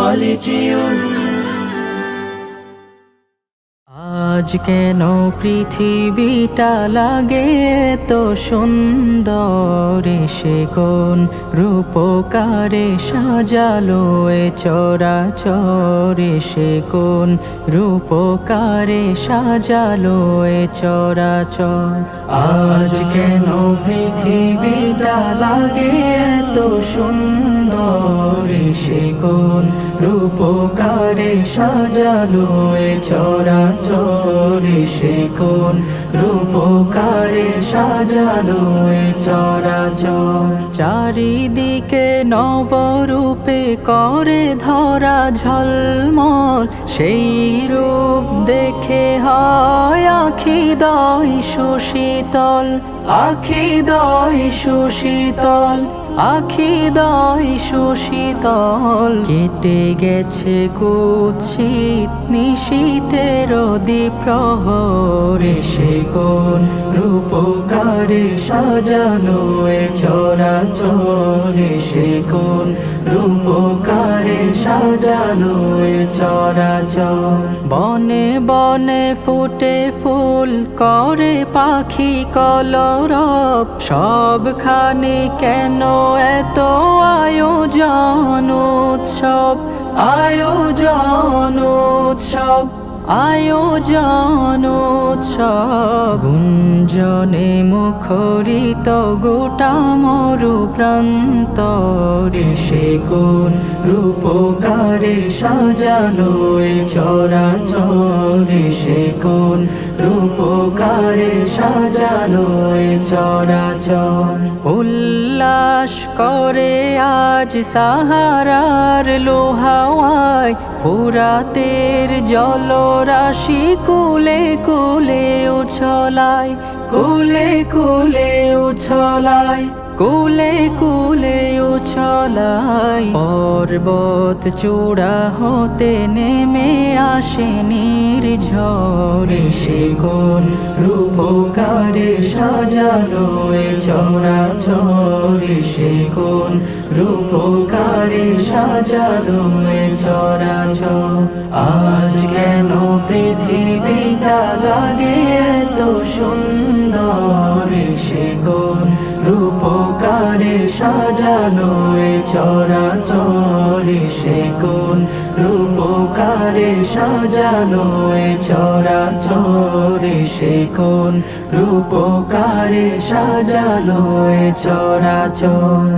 خالدون আজ কেন পৃথিবীটা লাগে তো সুন্দর, সে কোন রূপকারে সাজালো এ চরাচর, সে কোন রূপকারে সাজালো এ চরাচর। আজ কেন পৃথিবীটা লাগে তো সুন্দর, সে কোন রূপকারে সাজালো এ চরাচর, সে কোন রূপকারে সাজালো এ চরাচর। চারিদিকে নবরূপে করে ধরা ঝলমল, সেই রূপ দেখে হয় আখিদয় সুশীতল, আখিদয় সুশীতল, আখিদয় সুশীতল। কেটে গেছে কুৎসিত নিশীথের দ্বিপ্রহর, সে কোন রূপকারে সাজালো এ চরাচর, সে কোন রূপকারে সাজালো এ চরাচর। বনে বনে ফুটে ফুল করে পাখি কলরব, সবখানে কেন এত আয়োজন উৎসব, আয়োজন উৎসব, আয়োজন উৎসব। গুঞ্জনে মুখরিত গোটা মরু প্রান্তর, সে কোন রূপকারে সাজালো এ চরাচর, সে কোন রূপকারে সাজালো এ চরাচর। উল্লাস করে আজ সাহারার লোহাওয়ায়, ফুরাতের জলরাশি কুলে কুলে উছলায়, কুলে কুলে উছলায়, কুলে কুলে উছলায়। পর্বত চূড়া হতে নেমে আসে নির্ঝর, সে কোন রূপকারে সাজালো এ চরাচর, সে কোন রূপকারে সাজালো এ চরাচর। আজ কেন পৃথিবীটা লাগে এত সুন্দর, সে কোন রূপকারে সাজালো এ চরাচর, সে কোন রূপকারে সাজালো এ চরাচর, সে কোন রূপকারে সাজালো এ চরাচর।